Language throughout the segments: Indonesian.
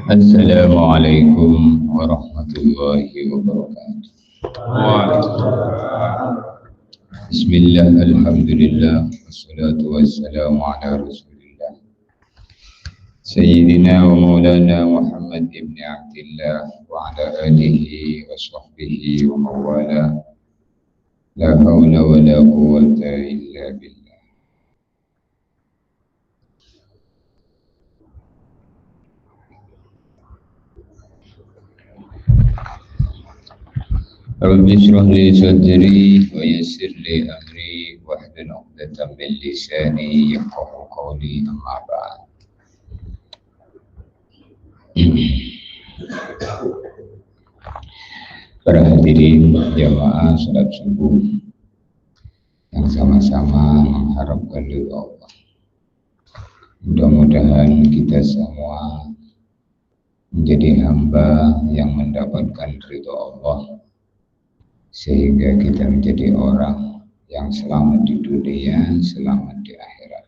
Assalamualaikum warahmatullahi wabarakatuh. Bismillah, alhamdulillah, wassalatu wassalamu ala rasulillah Sayyidina wa maulana Muhammad ibn Abdillah wa ala alihi wa sahbihi wa mawala. La hawla wa la quwwata illa billah. Rabbi shrah li sadri wa yassir li amri wahlul 'uqdatam min lisani yafqahu qawli, amma ba'd. Para hadirin jamaah salat subuh yang sama-sama mengharapkan ridha Allah. Mudah-mudahan kita semua menjadi hamba yang mendapatkan ridha Allah, sehingga kita menjadi orang yang selamat di dunia, selamat di akhirat.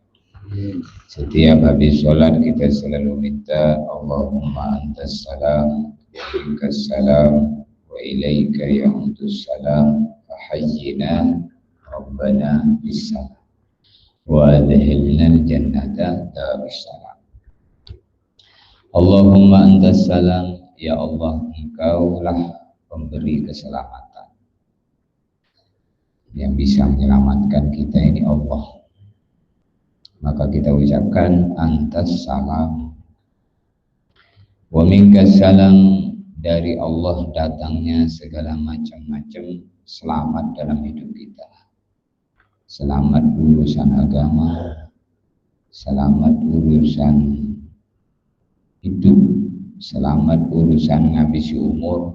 Setiap habis sholat kita selalu minta Allahumma antas salam wa minkas salam wa ilaika ya'udus salam wa hayyina rabbana bisalam wa adhilna jannata darussalam. Allahumma antas salam, ya Allah, engkaulah pemberi keselamatan. Yang bisa menyelamatkan kita ini Allah. Maka kita ucapkan antas salam wa minkas salam, dari Allah datangnya segala macam-macam selamat dalam hidup kita. Selamat urusan agama, selamat urusan hidup, selamat urusan ngabisi umur,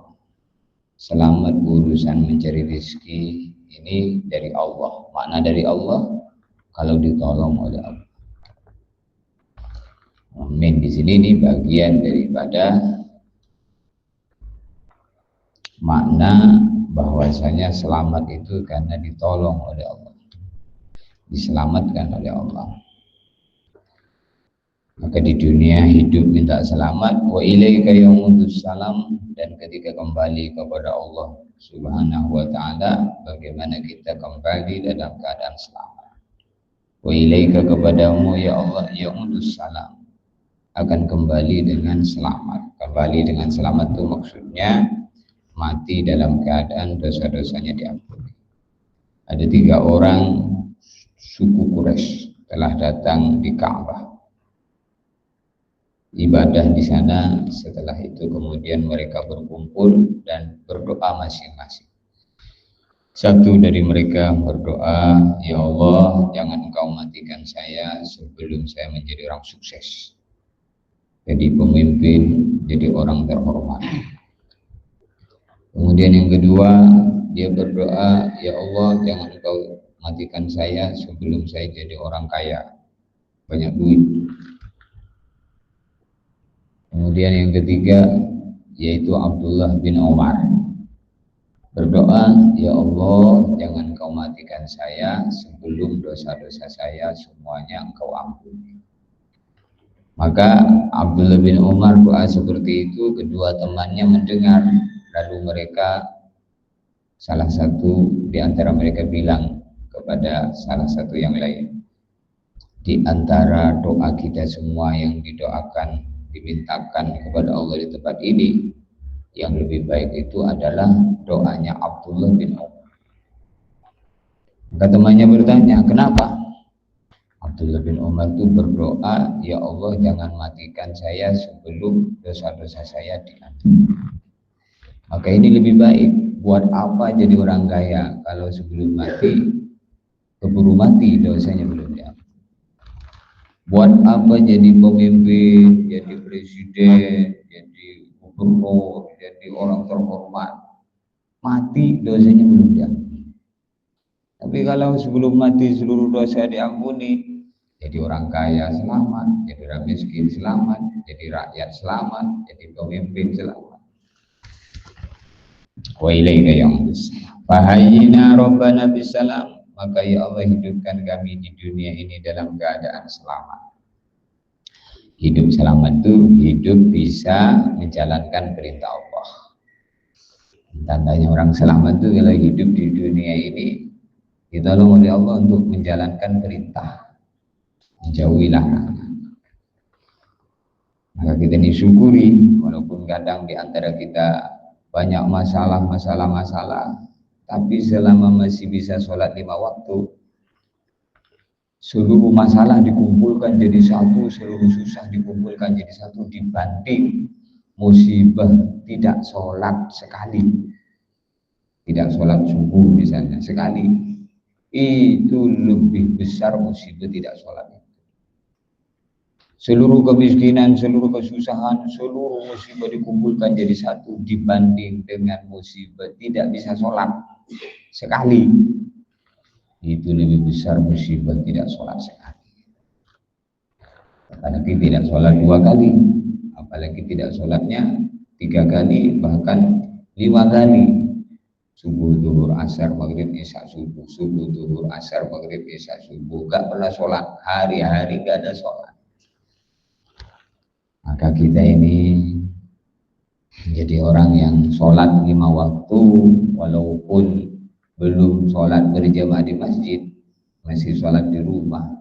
selamat urusan mencari rezeki. Ini dari Allah. Makna dari Allah kalau ditolong oleh Allah. Amin. Di sini ini bagian daripada makna bahwasanya selamat itu karena ditolong oleh Allah, diselamatkan oleh Allah. Maka di dunia hidup minta selamat, wa ilaika ya'udus salam, dan ketika kembali kepada Allah Subhanahu wa ta'ala, bagaimana kita kembali dalam keadaan selamat. Wa ilaika, kepadamu ya Allah, ya'udus salam, akan kembali dengan selamat. Kembali dengan selamat itu maksudnya mati dalam keadaan dosa-dosanya diampuni. Ada 3 orang suku Quraisy telah datang di Ka'bah, ibadah di sana. Setelah itu kemudian mereka berkumpul dan berdoa masing-masing. Satu dari mereka berdoa, ya Allah, jangan engkau matikan saya sebelum saya menjadi orang sukses, jadi pemimpin, jadi orang terhormat. Kemudian yang kedua, dia berdoa, ya Allah, jangan engkau matikan saya sebelum saya jadi orang kaya, banyak duit. Kemudian yang ketiga, yaitu Abdullah bin Umar, berdoa, ya Allah, jangan engkau matikan saya sebelum dosa-dosa saya semuanya engkau ampuni. Maka Abdullah bin Umar doa seperti itu, kedua temannya mendengar. Lalu mereka, salah satu di antara mereka bilang kepada salah satu yang lain, di antara doa kita semua yang didoakan, dimintakan kepada Allah di tempat ini, yang lebih baik itu adalah doanya Abdullah bin Umar. Maka temannya bertanya, kenapa? Abdullah bin Umar itu berdoa, ya Allah, jangan matikan saya sebelum dosa-dosa saya diampuni. Maka ini lebih baik. Buat apa jadi orang kaya kalau sebelum mati keburu mati dosanya belum diampuni? Buat apa jadi pemimpin, jadi presiden, jadi gubernur, jadi orang terhormat, mati dosanya belum diampuni? Tapi kalau sebelum mati seluruh dosa diampuni, jadi orang kaya selamat, jadi orang miskin selamat, jadi rakyat selamat, jadi pemimpin selamat. Wa ilaika ya'udus salam. Fahayyina rabbana bisalam, maka ya Allah hidupkan kami di dunia ini dalam keadaan selamat. Hidup selamat itu hidup bisa menjalankan perintah Allah. Tandanya orang selamat itu kalau hidup di dunia ini ditolong oleh Allah untuk menjalankan perintah, menjauhi larangan. Maka kita disyukuri walaupun kadang di antara kita banyak masalah, tapi selama masih bisa sholat 5 waktu, seluruh masalah dikumpulkan jadi satu, seluruh susah dikumpulkan jadi satu, dibanding musibah tidak sholat sekali, tidak sholat subuh misalnya sekali, itu lebih besar musibah tidak sholat. Seluruh kemiskinan, seluruh kesusahan, seluruh musibah dikumpulkan jadi satu dibanding dengan musibah tidak bisa sholat sekali. Itu lebih besar musibah tidak sholat sekali. Apalagi tidak sholat 2 kali, apalagi tidak sholatnya 3 kali, bahkan 5 kali. Subuh, zuhur, asar, maghrib, isya, subuh, subuh, zuhur, asar, maghrib, isya, subuh. Gak pernah sholat, hari-hari gak ada sholat. Maka kita ini menjadi orang yang sholat 5 waktu, walaupun belum sholat berjamaah di masjid, masih sholat di rumah.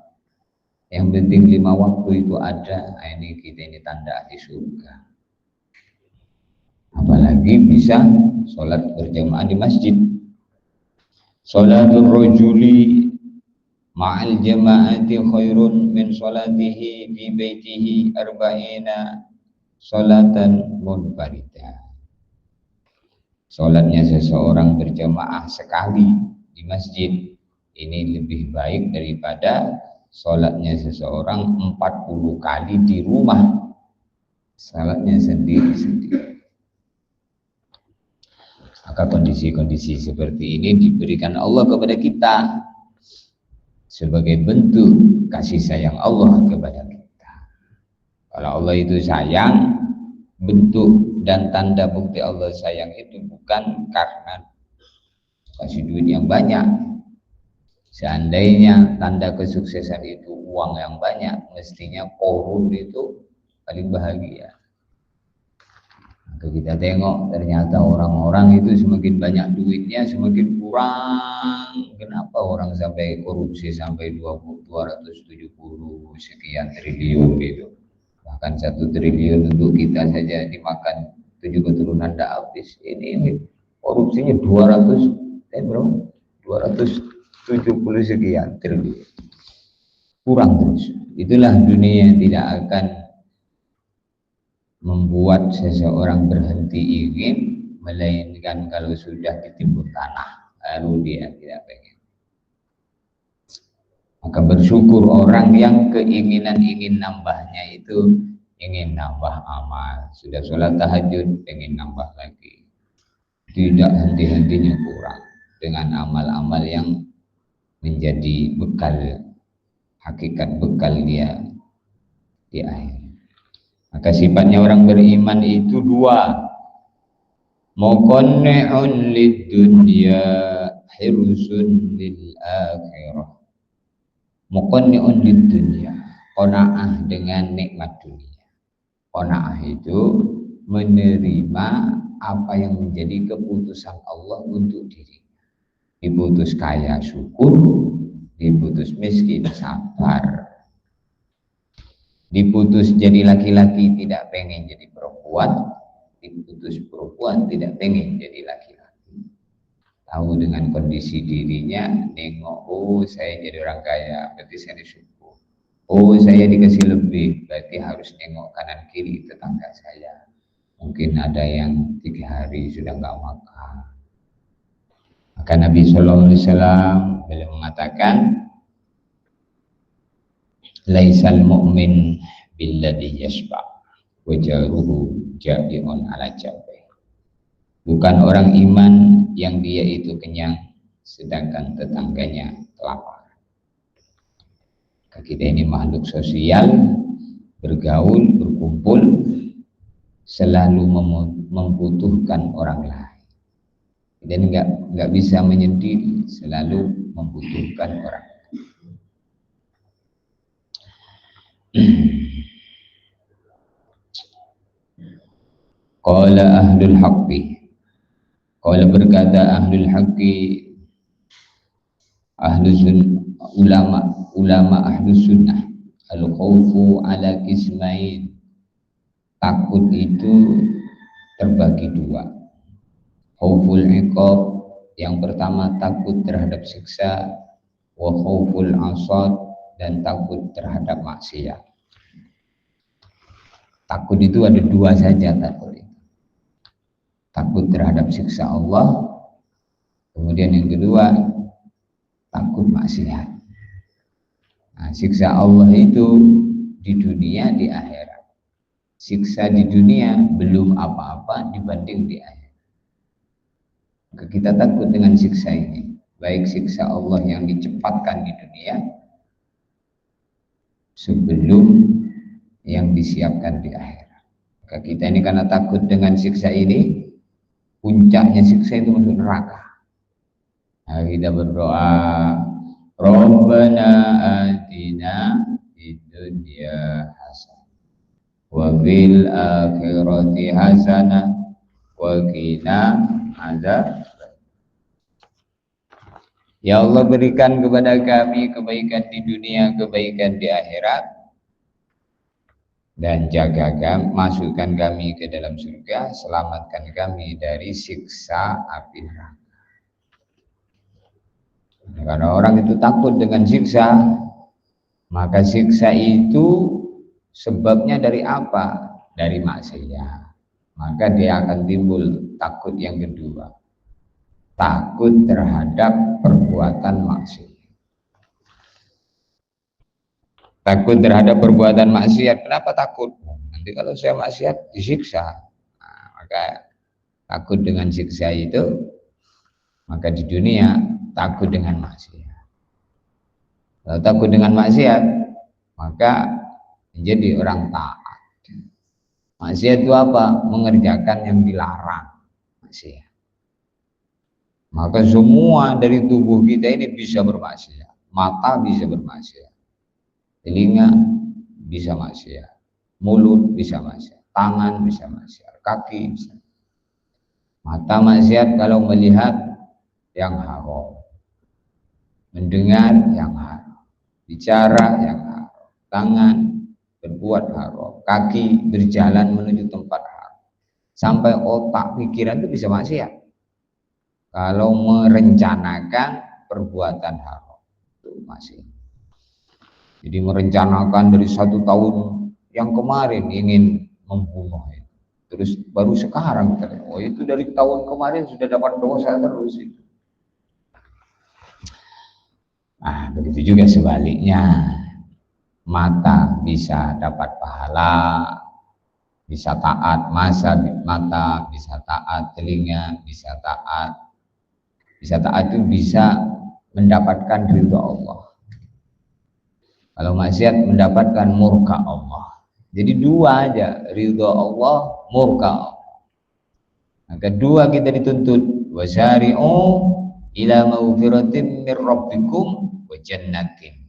Yang penting 5 waktu itu ada, ini kita ini tanda ahli surga. Apalagi bisa sholat berjamaah di masjid. Sholatul rajuli ma'al jama'ati khairun min sholatihi fi baitihi arba'ina sholatan munfaridah. Sholatnya seseorang berjamaah sekali di masjid ini lebih baik daripada sholatnya seseorang 40 kali di rumah, sholatnya sendiri-sendiri. Maka kondisi-kondisi seperti ini diberikan Allah kepada kita sebagai bentuk kasih sayang Allah kepada kita. Kalau Allah itu sayang, bentuk dan tanda bukti Allah sayang itu bukan karena kasih duit yang banyak. Seandainya tanda kesuksesan itu uang yang banyak, mestinya korun itu paling bahagia. Maka kita tengok ternyata orang-orang itu semakin banyak duitnya semakin kurang. Kenapa orang sampai korupsi sampai 270 sekian triliun gitu. Bahkan 1 triliun untuk kita saja dimakan 7 keturunan tidak habis. Ini korupsinya 270 sekian triliun. Kurang terus. Itulah dunia yang tidak akan membuat seseorang berhenti ingin, melainkan kalau sudah ditimbun tanah lalu dia tidak pengen. Maka bersyukur orang yang keinginan ingin nambahnya itu ingin nambah amal. Sudah sholat tahajud pengen nambah lagi, tidak henti-hentinya kurang dengan amal-amal yang menjadi bekal, hakikat bekal dia di akhir. Maka sifatnya orang beriman itu 2. Muqanni'un lid-dunya hirsun lil-akhirah. Muqanni'un lid-dunya, qanaah dengan nikmat dunia. Qanaah itu menerima apa yang menjadi keputusan Allah untuk dirinya. Diputus kaya syukur, diputus miskin sabar. Diputus jadi laki-laki tidak pengen jadi perempuan, diputus perempuan tidak pengen jadi laki-laki. Tahu dengan kondisi dirinya, nengok, oh saya jadi orang kaya, berarti saya disyukur. Oh saya dikasih lebih, berarti harus nengok kanan kiri tetangga saya. Mungkin ada yang 3 hari sudah nggak makan. Maka Nabi SAW beliau mengatakan, laisal mu'min billadhi yashba' wajaruhu jabi'un ala jabe. Bukan orang iman yang dia itu kenyang sedangkan tetangganya lapar. Kita ini makhluk sosial, bergaul, berkumpul, selalu membutuhkan orang lain. Dan nggak bisa menyendiri, selalu membutuhkan orang. Qala ahlul haqqi, qala berkata ahlul haqqi, ulama ahlus sunnah, al khawfu ala qismain, takut itu terbagi dua. Khauful iqab, yang pertama takut terhadap siksa, wa khauful asad, dan takut terhadap maksiat. Takut itu ada dua saja takut itu. Takut terhadap siksa Allah, kemudian yang kedua takut maksiat. Nah, siksa Allah itu di dunia, di akhirat. Siksa di dunia belum apa-apa dibanding di akhirat. Maka kita takut dengan siksa ini, baik siksa Allah yang dicepatkan di dunia sebelum yang disiapkan di akhirat. Maka kita ini karena takut dengan siksa ini, puncaknya siksa itu masuk neraka. Nah, kita berdoa, Rabbana atina fid dunya hasanah wa fil akhirati hasanah wa qina azab. Ya Allah, berikan kepada kami kebaikan di dunia, kebaikan di akhirat, dan jaga kami, masukkan kami ke dalam surga, selamatkan kami dari siksa api neraka. Karena orang itu takut dengan siksa, maka siksa itu sebabnya dari apa? Dari maksiat. Maka dia akan timbul takut yang kedua, takut terhadap perbuatan maksiat. Takut terhadap perbuatan maksiat. Kenapa takut? Nanti kalau saya maksiat disiksa. Nah, maka takut dengan siksa itu, maka di dunia takut dengan maksiat. Kalau takut dengan maksiat, maka menjadi orang taat. Maksiat itu apa? Mengerjakan yang dilarang. Maksiat. Maka semua dari tubuh kita ini bisa bermaksiat. Mata bisa bermaksiat, telinga bisa maksiat, mulut bisa maksiat, tangan bisa maksiat, kaki bisa. Mata maksiat kalau melihat yang haram, mendengar yang haram, bicara yang haram, tangan berbuat haram, kaki berjalan menuju tempat haram, sampai otak pikiran itu bisa maksiat. Kalau merencanakan perbuatan haram itu masih. Jadi merencanakan dari 1 tahun yang kemarin ingin membunuh itu, terus baru sekarang oh itu dari tahun kemarin sudah dapat dosa terus itu. Nah, begitu juga sebaliknya, mata bisa dapat pahala, bisa taat mata, bisa taat telinga, bisa taat itu bisa mendapatkan ridho Allah. Kalau maksiat mendapatkan murka Allah. Jadi dua aja, ridho Allah, murka Allah. Nah, kedua kita dituntut, wasari'u ila maghfiratin mir rabbikum wa jannatin.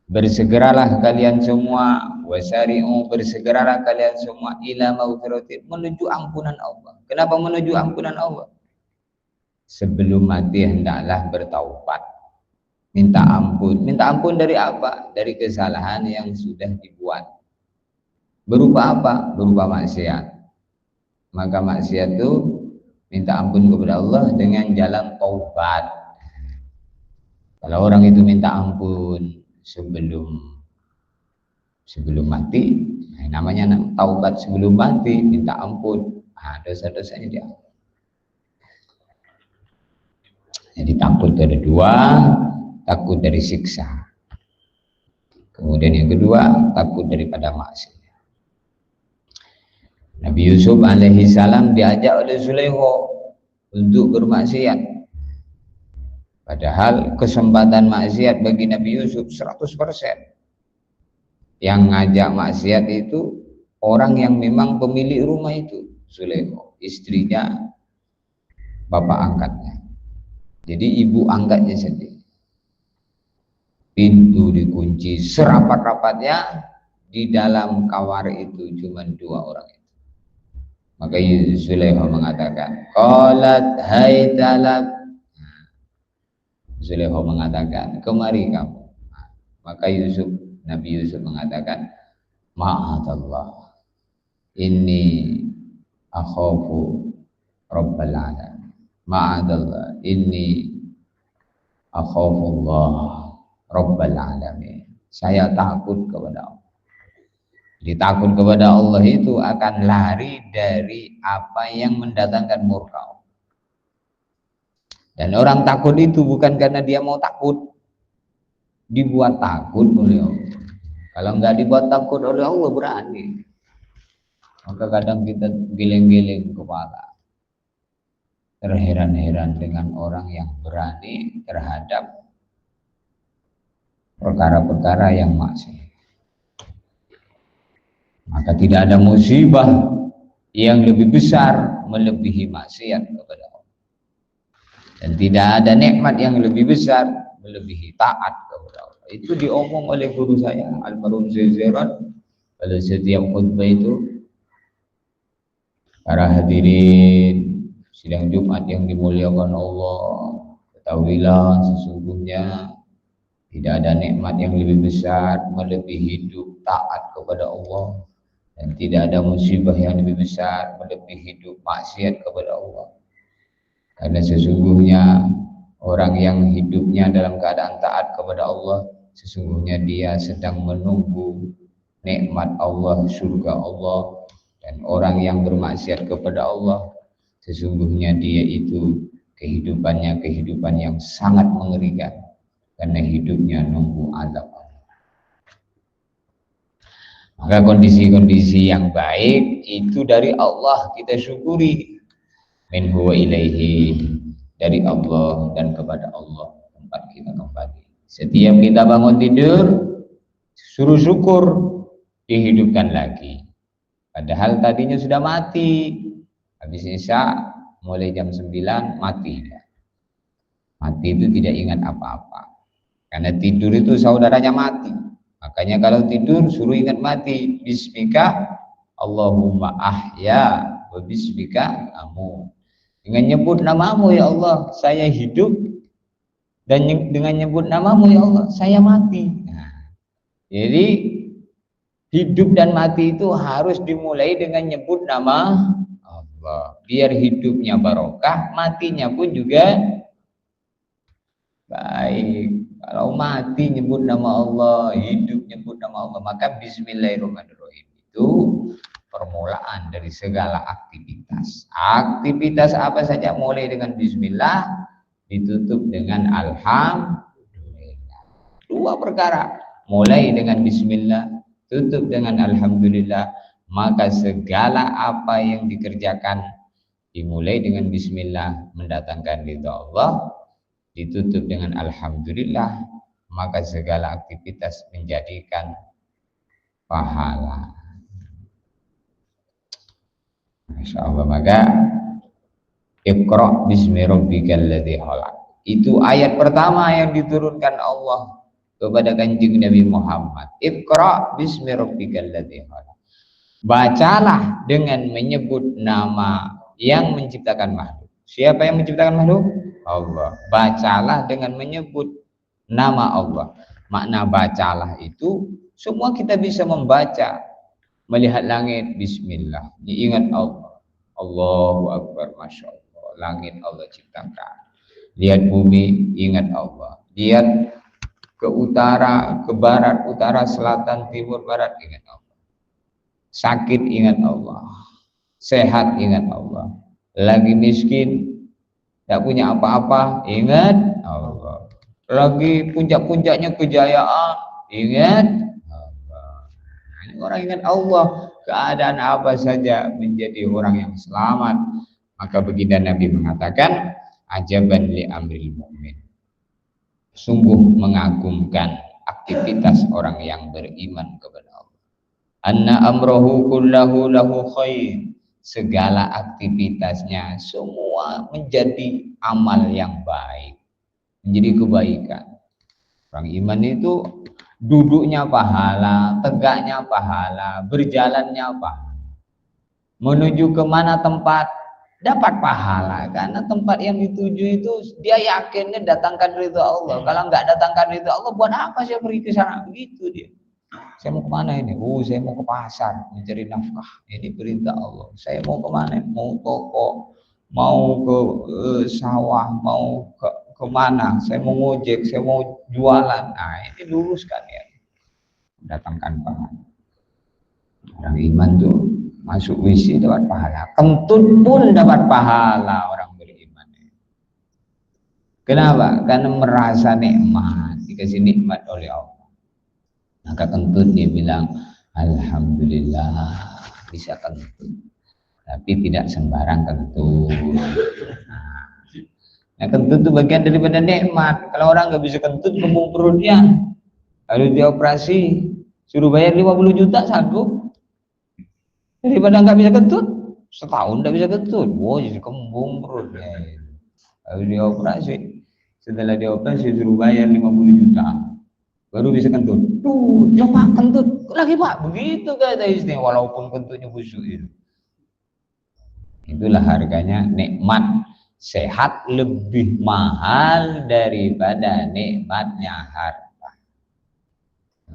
Bersegeralah kalian semua, wasari'u, bersegeralah kalian semua ila maghfiratin, menuju ampunan Allah. Kenapa menuju ampunan Allah? Sebelum mati hendaklah bertaubat, minta ampun. Minta ampun dari apa? Dari kesalahan yang sudah dibuat. Berupa apa? Berupa maksiat. Maka maksiat itu minta ampun kepada Allah dengan jalan taubat. Kalau orang itu minta ampun sebelum mati, namanya taubat sebelum mati, minta ampun. Nah, dosa-dosanya diampuni. Jadi takut ada dua, takut dari siksa. Kemudian yang kedua, takut daripada maksiat. Nabi Yusuf alaihi salam diajak oleh Zulaikha untuk bermaksiat. Padahal kesempatan maksiat bagi Nabi Yusuf 100%. Yang ngajak maksiat itu orang yang memang pemilik rumah itu, Zulaikha, istrinya bapak angkatnya. Jadi ibu angkatnya sendiri. Pintu dikunci serapat-rapatnya, di dalam kamar itu cuma 2 orang itu. Maka Zulaikha mengatakan, qalat haitalat. Zulaikha mengatakan, kemari kamu. Maka Nabi Yusuf mengatakan, ma'adallah, inni akhafu rabbal alamin. Ma'adallah, inni akhafu Allah rabbal alamin. Saya takut kepada Allah. Jadi takut kepada Allah itu akan lari dari apa yang mendatangkan murka. Dan orang takut itu bukan karena dia mau takut, dibuat takut oleh Allah. Kalau nggak dibuat takut oleh Allah berani. Maka kadang kita giling-giling kepala, terheran-heran dengan orang yang berani terhadap perkara-perkara yang maksiat. Maka tidak ada musibah yang lebih besar melebihi maksiat kepada Allah. Dan tidak ada nikmat yang lebih besar melebihi taat kepada Allah. Itu diomong oleh guru saya, almarhum Zairan, pada setiap khutbah itu. Para hadirin sidang Jumat yang dimuliakan Allah, ketahuilah sesungguhnya tidak ada nikmat yang lebih besar melebihi hidup taat kepada Allah. Dan tidak ada musibah yang lebih besar melebihi hidup maksiat kepada Allah. Karena sesungguhnya orang yang hidupnya dalam keadaan taat kepada Allah, sesungguhnya dia sedang menunggu nikmat Allah, surga Allah. Dan orang yang bermaksiat kepada Allah, sesungguhnya dia itu kehidupannya kehidupan yang sangat mengerikan. Karena hidupnya nunggu azab Allah. Maka kondisi-kondisi yang baik itu dari Allah, kita syukuri. Min huwa ilaihi, dari Allah dan kepada Allah tempat kita kembali. Setiap kita bangun tidur, suruh syukur, dihidupkan lagi. Padahal tadinya sudah mati. Habis Isya mulai jam 9 mati. Mati itu tidak ingat apa-apa. Karena tidur itu saudaranya mati. Makanya kalau tidur suruh ingat mati. Bismika Allahumma ahya wa bismika amut. Dengan nyebut namamu ya Allah saya hidup, dan dengan nyebut namamu ya Allah saya mati. Nah, jadi hidup dan mati itu harus dimulai dengan nyebut nama Allah. Biar hidupnya barokah, matinya pun juga baik. Kalau mati nyebut nama Allah, hidup nyebut nama Allah, maka bismillahirrahmanirrahim itu permulaan dari segala aktivitas. Aktivitas apa saja mulai dengan bismillah, ditutup dengan alhamdulillah. Dua perkara, mulai dengan bismillah, tutup dengan alhamdulillah, maka segala apa yang dikerjakan dimulai dengan bismillah mendatangkan ridha Allah, ditutup dengan alhamdulillah, maka segala aktivitas menjadikan pahala. Masya Allah. Maka Iqra bismi rabbikal ladzi khalaq, itu ayat pertama yang diturunkan Allah kepada kanjeng Nabi Muhammad. Iqra bismi rabbikal ladzi khalaq, bacalah dengan menyebut nama yang menciptakan makhluk. Siapa yang menciptakan makhluk? Allah. Bacalah dengan menyebut nama Allah. Makna bacalah itu semua kita bisa membaca. Melihat langit, bismillah, ingat Allah. Allahu Akbar, Masya Allah. Langit Allah ciptakan. Lihat bumi, ingat Allah. Lihat ke utara, ke barat, utara, selatan, timur, barat, ingat Allah. Sakit, ingat Allah. Sehat, ingat Allah. Lagi miskin, tidak punya apa-apa, ingat Allah. Lagi puncak-puncaknya kejayaan, ingat Allah. Ini orang ingat Allah, keadaan apa saja menjadi orang yang selamat. Maka baginda Nabi mengatakan, ajaban li amril mu'min, sungguh mengagumkan aktivitas orang yang beriman kepada Allah. Anna amrohu kullahu lahu khair, segala aktivitasnya semua menjadi amal yang baik, menjadi kebaikan. Orang iman itu duduknya pahala, tegaknya pahala, berjalannya pahala. menuju ke mana tempat dapat pahala, karena tempat yang dituju itu dia yakinnya datangkan ridho Allah. Kalau nggak datangkan ridho Allah, buat apa saya pergi ke sana? Begitu dia. Saya mau kemana ini? Oh, saya mau ke pasar mencari nafkah. Ini perintah Allah. Saya mau kemana? Mau toko, mau ke sawah, mau ke kemana? Saya mau ngojek, saya mau jualan. Nah, ini luruskan ya. Datangkan pahala. Orang iman tuh masuk WC dapat pahala, kentut pun dapat pahala orang beriman. Kenapa? Karena merasa nikmat, dikasih nikmat oleh Allah. Maka kentut dia bilang, alhamdulillah bisa kentut. Tapi tidak sembarang kentut. Nah, kentut itu bagian daripada nikmat. Kalau orang nggak bisa kentut, kembung perutnya, harus dioperasi, suruh bayar 50 juta sanggup. Daripada nggak bisa kentut, setahun nggak bisa kentut, wow jadi kembung perutnya. Lalu dioperasi, setelah dioperasi suruh bayar 50 juta, baru bisa kentut. Tuh, coba kentut lagi pak, begitu kata istri, walaupun kentutnya busuk itu. Itulah harganya nikmat sehat lebih mahal daripada nikmatnya harta.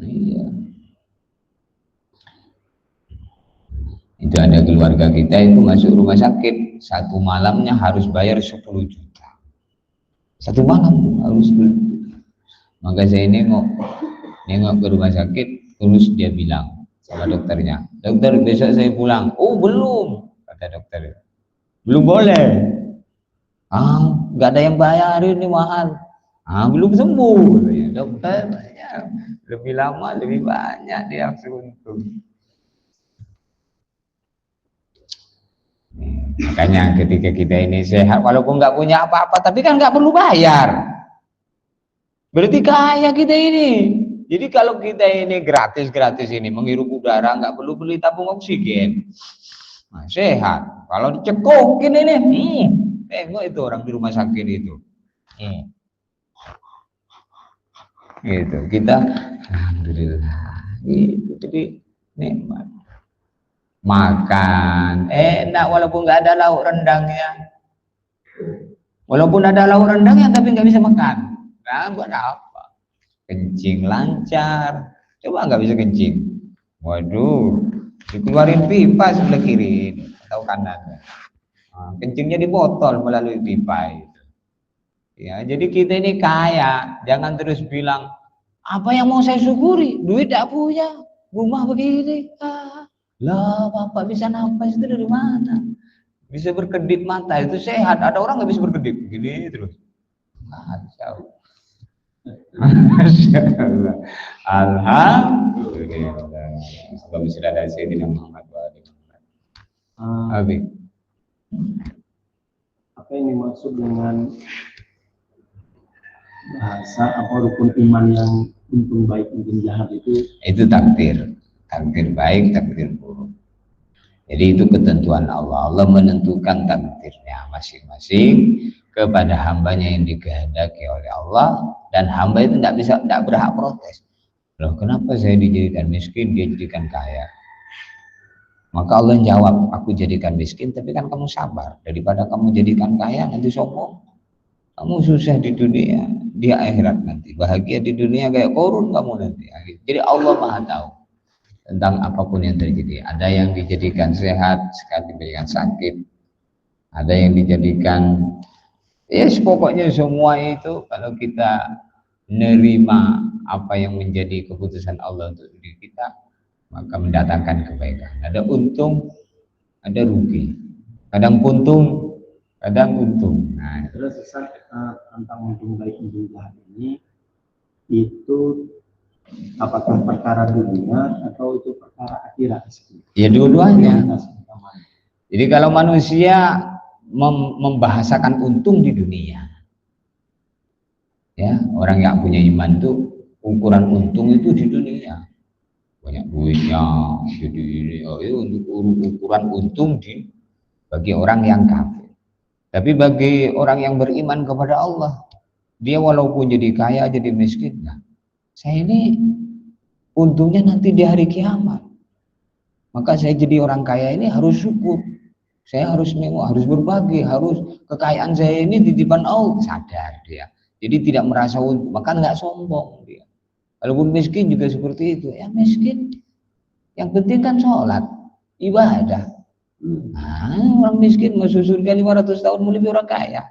Iya. Itu ada keluarga kita itu masuk rumah sakit, satu malamnya harus bayar 10 juta. Satu malam harus 10 juta. Maka saya nengok ke rumah sakit, terus dia bilang sama dokternya, dokter besok saya pulang. Oh belum, kata dokter. Belum boleh. Ah, nggak ada yang bayarin ini mahal. Ah, belum sembuh. Dokter, ya, lebih lama lebih banyak dia yang untung. Makanya ketika kita ini sehat, walaupun nggak punya apa-apa, tapi kan nggak perlu bayar. Berarti kaya kita ini. Jadi kalau kita ini gratis ini menghirup udara, nggak perlu beli tabung oksigen, nah, sehat. Kalau dicekokin ini, tengok itu orang di rumah sakit itu. Gitu. Kita, alhamdulillah. Gitu. Jadi nikmat. Makan enak walaupun nggak ada lauk rendangnya, walaupun ada lauk rendangnya tapi nggak bisa makan. Nah, buat apa? Kencing lancar, coba nggak bisa kencing, waduh, dikeluarin pipa sebelah kiri atau kanan. Nah, kencingnya di botol melalui pipa itu. Ya, jadi kita ini kaya, jangan terus bilang apa yang mau saya syukuri, duit tidak punya, rumah begini. Lah, bapak bisa nafas itu dari mana? Bisa berkedip mata itu sehat. Ada orang nggak bisa berkedip, gini terus. Masya Allah. Alhamdulillah. Sebab sudah ada Sayyidina Muhammad wa alihi Muhammad. Apa yang dimaksud dengan bahasa apa rukun iman yang untung baik untung jahat itu? Itu takdir. Takdir baik, takdir buruk. Jadi itu ketentuan Allah. Allah menentukan takdirnya masing-masing kepada hambanya yang dikehendaki oleh Allah, dan hamba itu tidak berhak protes. Loh, kenapa saya dijadikan miskin, dia jadikan kaya? Maka Allah jawab, aku jadikan miskin, tapi kan kamu sabar. Daripada kamu jadikan kaya, nanti sombong. Kamu susah di dunia, di akhirat nanti. Bahagia di dunia kayak korun kamu nanti. Jadi Allah Maha tahu tentang apapun yang terjadi. Ada yang dijadikan sehat, sekali dijadikan sakit. Ada yang dijadikan, pokoknya semua itu kalau kita menerima apa yang menjadi keputusan Allah untuk diri kita, maka mendatangkan kebaikan. Ada untung, ada rugi. Kadang untung, kadang untung. Nah, terus tentang untung baik untung jahat ini itu apakah perkara dunia atau itu perkara akhirat? Ya dua-duanya. Jadi kalau manusia membahasakan untung di dunia, ya orang yang punya iman itu ukuran untung itu di dunia, banyak duitnya, jadi ini, untuk ukuran untung bagi orang yang kafir. Tapi bagi orang yang beriman kepada Allah, dia walaupun jadi kaya, jadi miskin, nah, saya ini untungnya nanti di hari kiamat. Maka saya jadi orang kaya ini harus syukur. Saya harus nengok, harus berbagi, harus kekayaan saya ini titipan Allah. Sadar dia. Jadi tidak merasa untung, maka nggak sombong dia. Walaupun miskin juga seperti itu. Ya miskin, yang penting kan sholat, ibadah. Nah, orang miskin masuk surga 500 tahun lebih orang kaya.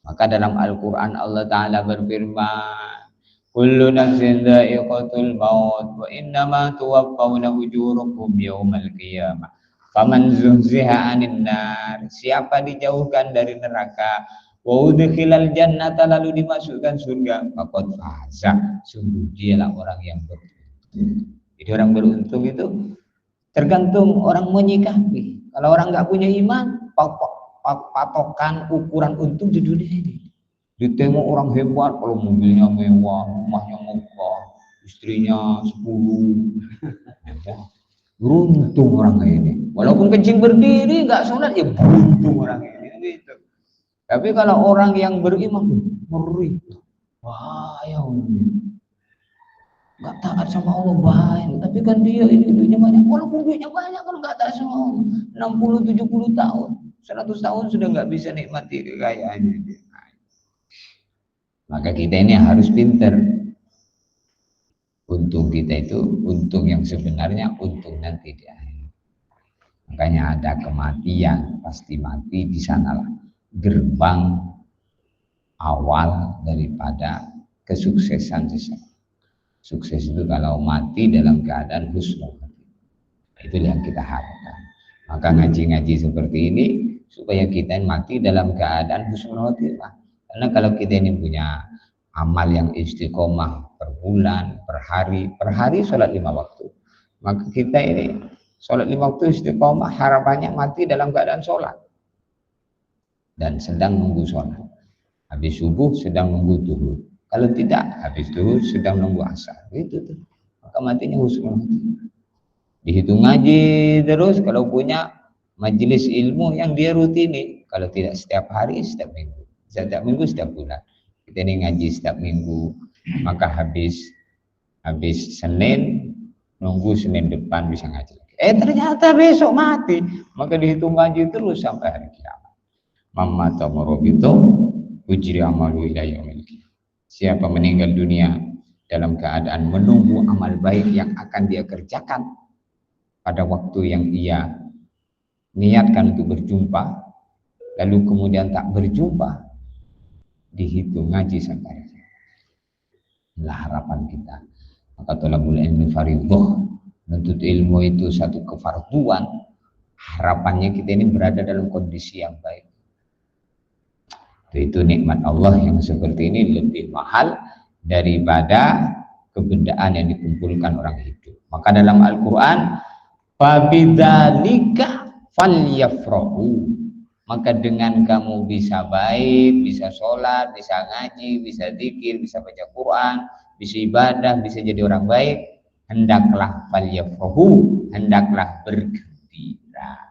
Maka dalam Al-Quran Allah Ta'ala berfirman, kullu nafsin dha'iqatul maut wa innama tuwaffawna ujurakum yawmal qiyamah. Faman zuhziha 'anil nar, siapa dijauhkan dari neraka, wa udkhilal jannata, lalu dimasukkan surga, faqad faza, sungguh dialah orang yang beruntung. Jadi orang beruntung itu tergantung orang menyikapi. Kalau orang nggak punya iman, patokan ukuran untung di dunia ini. Ditengok orang hebat kalau mobilnya mewah, rumahnya megah, istrinya 10. Beruntung orang ini. Walaupun kencing berdiri nggak sholat, ya beruntung orang ini. Gitu. Tapi kalau orang yang beriman, ngeri. Wah, ya Allah. Nggak taat sama Allah baik. Tapi kan dia ini duitnya banyak. Walaupun duitnya banyak, kalau nggak taat sama Allah, 60-70 tahun, 100 tahun sudah nggak bisa nikmati kekayaannya. Maka kita ini harus pinter. Untung kita itu untung yang sebenarnya, untung nanti di akhir. Makanya ada kematian, pasti mati di sanalah gerbang awal daripada kesuksesan seseorang. Sukses itu kalau mati dalam keadaan husnul khotimah. Itu yang kita harapkan. Maka ngaji-ngaji seperti ini supaya kita mati dalam keadaan husnul khotimah. Karena kalau kita ini punya amal yang istiqomah per bulan, per hari sholat 5 waktu. Maka kita ini sholat 5 waktu istiqomah, harapannya mati dalam keadaan sholat. Dan sedang nunggu sholat. Habis subuh sedang nunggu zuhur. Kalau tidak, habis zuhur sedang nunggu asar. Gitu tuh. Maka matinya husnul khotimah. Dihitung ngaji terus kalau punya majelis ilmu yang dia rutini. Kalau tidak setiap hari, setiap minggu. Setiap minggu, setiap bulan. Kita ini ngaji setiap minggu, maka habis Senin, nunggu Senin depan bisa ngaji. Ternyata besok mati, maka dihitung ngaji terus sampai hari kiamat. Mamata marobito, ujri amalu ila yaumil qiyamah. Siapa meninggal dunia dalam keadaan menunggu amal baik yang akan dia kerjakan pada waktu yang ia niatkan untuk berjumpa, lalu kemudian tak berjumpa, dihitung ngaji sampai inilah harapan kita. Maka thalabul ilmi fardhu, menuntut ilmu itu satu kefarduan. Harapannya kita ini berada dalam kondisi yang baik. Itu nikmat Allah yang seperti ini lebih mahal daripada kebendaan yang dikumpulkan orang hidup. Maka dalam Al-Quran, fabidzalika falyafrahu, maka dengan kamu bisa baik, bisa sholat, bisa ngaji, bisa zikir, bisa baca Quran, bisa ibadah, bisa jadi orang baik, hendaklah falyafrahu, hendaklah bergembira.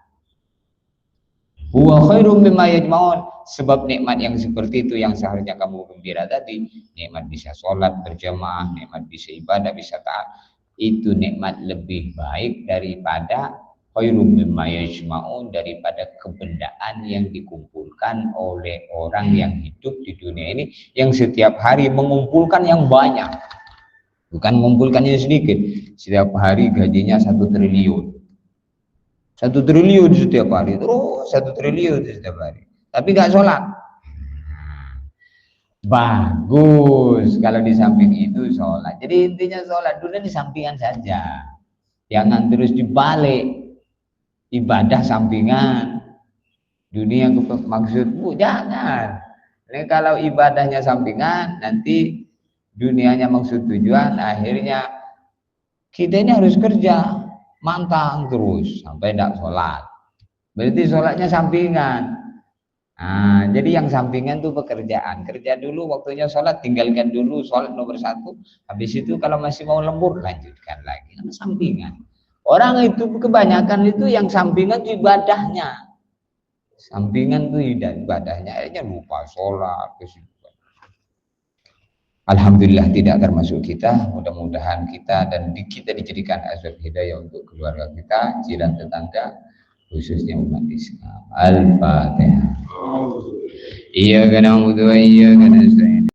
Huwa khairum mimma yajma'un, sebab nikmat yang seperti itu yang seharusnya kamu gembira tadi, nikmat bisa sholat berjamaah, nikmat bisa ibadah, bisa taat, itu nikmat lebih baik daripada khairum mimma yajma'un, daripada kebendaan yang dikumpulkan oleh orang yang hidup di dunia ini, yang setiap hari mengumpulkan yang banyak, bukan mengumpulkannya sedikit. Setiap hari gajinya 1 triliun, 1 triliun setiap hari, terus 1 triliun setiap hari, tapi gak sholat. Bagus kalau di samping itu sholat. Jadi intinya sholat dunia di sampingan saja, jangan terus dibalik. Ibadah sampingan, dunia maksudmu jangan. Ini kalau ibadahnya sampingan, nanti dunianya maksud tujuan, akhirnya kita ini harus kerja mantang terus sampai tidak sholat. Berarti sholatnya sampingan. Nah, jadi yang sampingan itu pekerjaan. Kerja dulu, waktunya sholat tinggalkan dulu, sholat nomor 1. Habis itu kalau masih mau lembur lanjutkan lagi. Nah, sampingan. Orang itu kebanyakan itu yang sampingan itu ibadahnya. Sampingan itu ibadahnya, akhirnya lupa sholat, kesibukan. Alhamdulillah tidak termasuk kita. Mudah-mudahan kita dan kita dijadikan asbab hidayah untuk keluarga kita, jiran tetangga, khususnya umat Islam. Al-Fatihah. Iyyaka na'budu wa iyyaka nasta'in.